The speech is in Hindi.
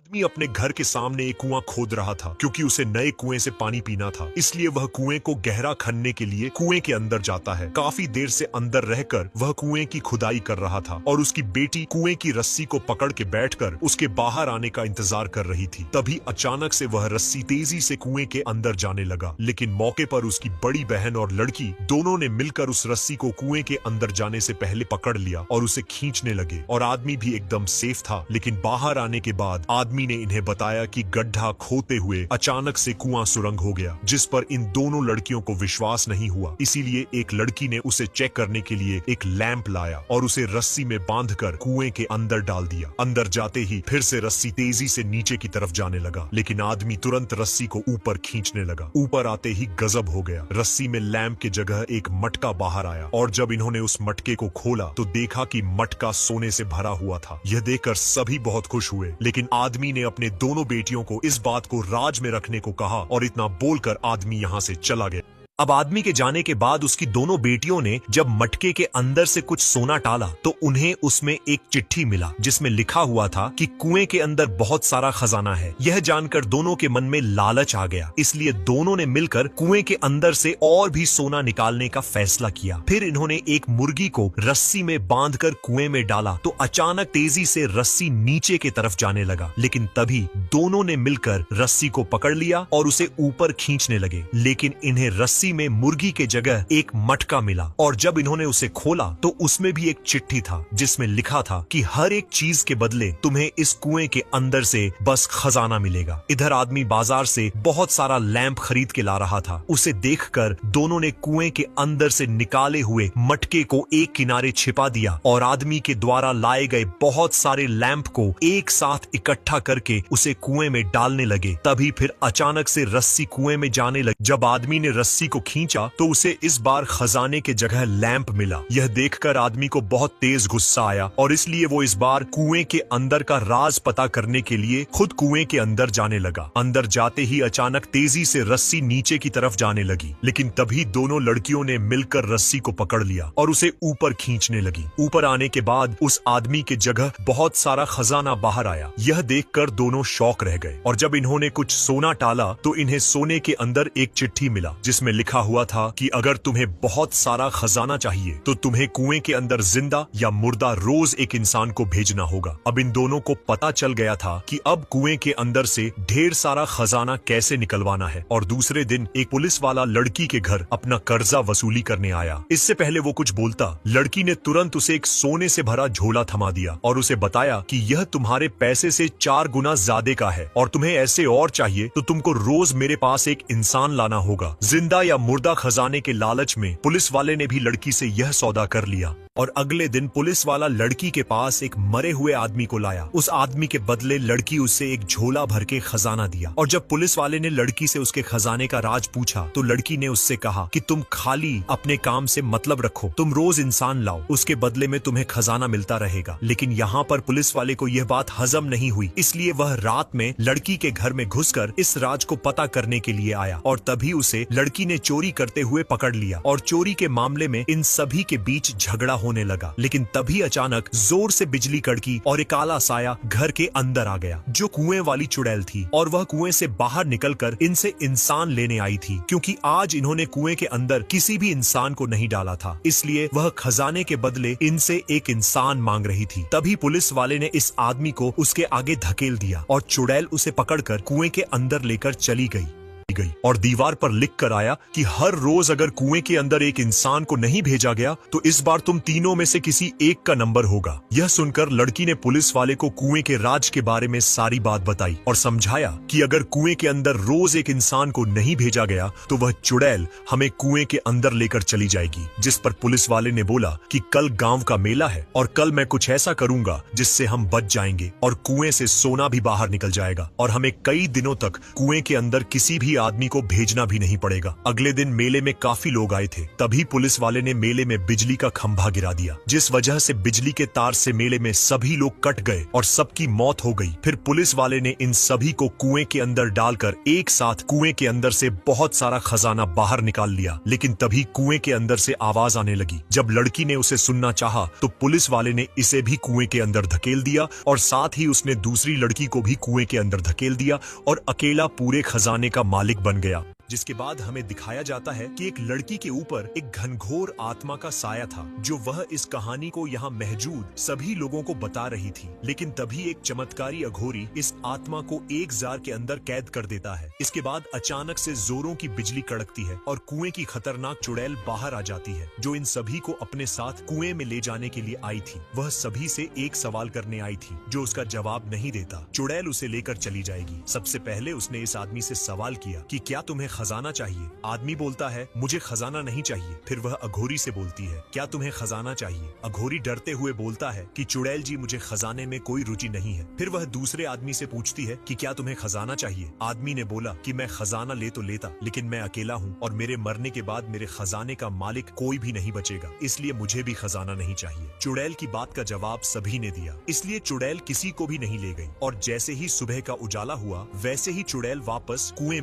आदमी अपने घर के सामने एक कुआं खोद रहा था क्योंकि उसे नए कुएं से पानी पीना था। इसलिए वह कुएं को गहरा खनने के लिए कुएं के अंदर जाता है। काफी देर से अंदर रहकर वह कुएं की खुदाई कर रहा था और उसकी बेटी कुएं की रस्सी को पकड़ के बैठकर उसके बाहर आने का इंतजार कर रही थी। तभी अचानक से वह रस्सी तेजी से कुएं के अंदर जाने लगा, लेकिन मौके पर उसकी बड़ी बहन और लड़की दोनों ने मिलकर उस रस्सी को कुएं के अंदर जाने से पहले पकड़ लिया और उसे खींचने लगे। और आदमी भी एकदम सेफ था, लेकिन बाहर आने के बाद आदमी ने इन्हें बताया कि गड्ढा खोदते हुए अचानक से कुआं सुरंग हो गया, जिस पर इन दोनों लड़कियों को विश्वास नहीं हुआ। इसीलिए एक लड़की ने उसे चेक करने के लिए एक लैंप लाया और उसे रस्सी में बांधकर कुएं के अंदर डाल दिया। अंदर जाते ही फिर से रस्सी तेजी से नीचे की तरफ जाने लगा, लेकिन आदमी तुरंत रस्सी को ऊपर खींचने लगा। ऊपर आते ही गजब हो गया। रस्सी में लैंप की जगह एक मटका बाहर आया और जब इन्होंने उस मटके को खोला तो देखा कि मटका सोने से भरा हुआ था। यह देखकर सभी बहुत खुश हुए, लेकिन आदमी ने अपने दोनों बेटियों को इस बात को राज में रखने को कहा और इतना बोलकर आदमी यहां से चला गया। अब आदमी के जाने के बाद उसकी दोनों बेटियों ने जब मटके के अंदर से कुछ सोना टाला तो उन्हें उसमें एक चिट्ठी मिला जिसमें लिखा हुआ था कि कुएं के अंदर बहुत सारा खजाना है। यह जानकर दोनों के मन में लालच आ गया, इसलिए दोनों ने मिलकर कुएं के अंदर से और भी सोना निकालने का फैसला किया। फिर इन्होंने एक मुर्गी को रस्सी में बांधकर कुएं में डाला तो अचानक तेजी से रस्सी नीचे की तरफ जाने लगा, लेकिन तभी दोनों ने मिलकर रस्सी को पकड़ लिया और उसे ऊपर खींचने लगे। लेकिन इन्हें रस्सी में मुर्गी के जगह एक मटका मिला और जब इन्होंने उसे खोला तो उसमें भी एक चिट्ठी था जिसमें लिखा था कि हर एक चीज के बदले तुम्हें इस कुएं के अंदर से बस खजाना मिलेगा। इधर आदमी बाजार से बहुत सारा लैंप खरीद के ला रहा था। उसे देखकर दोनों ने कुएं के अंदर से निकाले हुए मटके को एक किनारे छिपा दिया और आदमी के द्वारा लाए गए बहुत सारे लैंप को एक साथ इकट्ठा करके उसे कुएं में डालने लगे। तभी फिर अचानक से रस्सी कुएं में जाने लगी। जब आदमी ने रस्सी को खींचा तो उसे इस बार खजाने के जगह लैंप मिला। यह देखकर आदमी को बहुत तेज गुस्सा आया और इसलिए वो इस बार कुएं के अंदर का राज पता करने के लिए खुद कुएं के अंदर जाने लगा। अंदर जाते ही अचानक तेजी से रस्सी नीचे की तरफ जाने लगी, लेकिन तभी दोनों लड़कियों ने मिलकर रस्सी को पकड़ लिया और उसे ऊपर खींचने लगी। ऊपर आने के बाद उस आदमी के जगह बहुत सारा खजाना बाहर आया। यह देखकर दोनों शौक रह गए और जब इन्होंने कुछ सोना टाला तो इन्हें सोने के अंदर एक चिट्ठी मिला जिसमें लिखा हुआ था कि अगर तुम्हें बहुत सारा खजाना चाहिए तो तुम्हें कुएं के अंदर जिंदा या मुर्दा रोज एक इंसान को भेजना होगा। अब इन दोनों को पता चल गया था कि अब कुएं के अंदर से ढेर सारा खजाना कैसे निकलवाना है। और दूसरे दिन एक पुलिस वाला लड़की के घर अपना कर्जा वसूली करने आया। इससे पहले वो कुछ बोलता, लड़की ने तुरंत उसे एक सोने से भरा झोला थमा दिया और उसे बताया कि यह तुम्हारे पैसे से 4 गुना ज्यादा का है और तुम्हें ऐसे और चाहिए तो तुमको रोज मेरे पास एक इंसान लाना होगा। जिंदा या मुर्दा खजाने के लालच में पुलिस वाले ने भी लड़की से यह सौदा कर लिया और अगले दिन पुलिस वाला लड़की के पास एक मरे हुए आदमी को लाया। उस आदमी के बदले लड़की उसे एक झोला भर के खजाना दिया और जब पुलिस वाले ने लड़की से उसके खजाने का राज पूछा तो लड़की ने उससे कहा कि तुम खाली अपने काम से मतलब रखो, तुम रोज इंसान लाओ, उसके बदले में तुम्हें खजाना मिलता रहेगा। लेकिन यहाँ पर पुलिस वाले को यह बात हजम नहीं हुई, इसलिए वह रात में लड़की के घर में घुसकर इस राज को पता करने के लिए आया और तभी उसे लड़की ने चोरी करते हुए पकड़ लिया और चोरी के मामले में इन सभी के बीच झगड़ा होने लगा। लेकिन तभी अचानक जोर से बिजली कड़की और एक काला साया घर के अंदर आ गया जो कुएं वाली चुड़ैल थी और वह कुएं से बाहर निकलकर इनसे इंसान लेने आई थी, क्योंकि आज इन्होंने कुएं के अंदर किसी भी इंसान को नहीं डाला था, इसलिए वह खजाने के बदले इनसे एक इंसान मांग रही थी। तभी पुलिस वाले ने इस आदमी को उसके आगे धकेल दिया और चुड़ैल उसे पकड़कर कुएं के अंदर लेकर चली गई और दीवार पर लिख कर आया कि हर रोज अगर कुएं के अंदर एक इंसान को नहीं भेजा गया तो इस बार तुम तीनों में से किसी एक का नंबर होगा। यह सुनकर लड़की ने पुलिस वाले को कुएं के राज के बारे में सारी बात बताई और समझाया कि अगर कुएं के अंदर रोज एक इंसान को नहीं भेजा गया तो वह चुड़ैल हमें कुएं के अंदर लेकर चली जाएगी। जिस पर पुलिस वाले ने बोला कि कल गांव का मेला है और कल मैं कुछ ऐसा करूंगा जिससे हम बच जाएंगे और कुएं से सोना भी बाहर निकल जाएगा और हमें कई दिनों तक कुएं के अंदर किसी भी आदमी को भेजना भी नहीं पड़ेगा। अगले दिन मेले में काफी लोग आए थे। तभी पुलिस वाले ने मेले में बिजली का खंभा गिरा दिया, जिस वजह से बिजली के तार से मेले में सभी लोग कट गए और सबकी मौत हो गई। फिर पुलिस वाले ने इन सभी को कुएं के अंदर डालकर एक साथ कुएं के अंदर से बहुत सारा खजाना बाहर निकाल लिया। लेकिन तभी कुएं के अंदर से आवाज आने लगी। जब लड़की ने उसे सुनना चाहा तो पुलिस वाले ने इसे भी कुएं के अंदर धकेल दिया और साथ ही उसने दूसरी लड़की को भी कुएं के अंदर धकेल दिया और अकेला पूरे खजाने का मालिक बन गया। जिसके बाद हमें दिखाया जाता है कि एक लड़की के ऊपर एक घनघोर आत्मा का साया था, जो वह इस कहानी को यहाँ मौजूद सभी लोगों को बता रही थी। लेकिन तभी एक चमत्कारी अघोरी इस आत्मा को एक जार के अंदर कैद कर देता है। इसके बाद अचानक से जोरों की बिजली कड़कती है और कुएं की खतरनाक चुड़ैल बाहर आ जाती है, जो इन सभी को अपने साथ कुएं में ले जाने के लिए आई थी। वह सभी से एक सवाल करने आई थी, जो उसका जवाब नहीं देता चुड़ैल उसे लेकर चली जाएगी। सबसे पहले उसने इस आदमी से सवाल किया कि क्या तुम्हें खजाना चाहिए? आदमी बोलता है मुझे खजाना नहीं चाहिए। फिर वह अघोरी से बोलती है क्या तुम्हें खजाना चाहिए? अघोरी डरते हुए बोलता है कि चुड़ैल जी मुझे खजाने में कोई रुचि नहीं है। फिर वह दूसरे आदमी से पूछती है कि क्या तुम्हें खजाना चाहिए? आदमी ने बोला कि मैं खजाना ले तो लेता, लेकिन मैं अकेला हूँ और मेरे मरने के बाद मेरे खजाने का मालिक कोई भी नहीं बचेगा, इसलिए मुझे भी खजाना नहीं चाहिए। चुड़ैल की बात का जवाब सभी ने दिया, इसलिए चुड़ैल किसी को भी नहीं ले गई। और जैसे ही सुबह का उजाला हुआ वैसे ही चुड़ैल वापस कुएं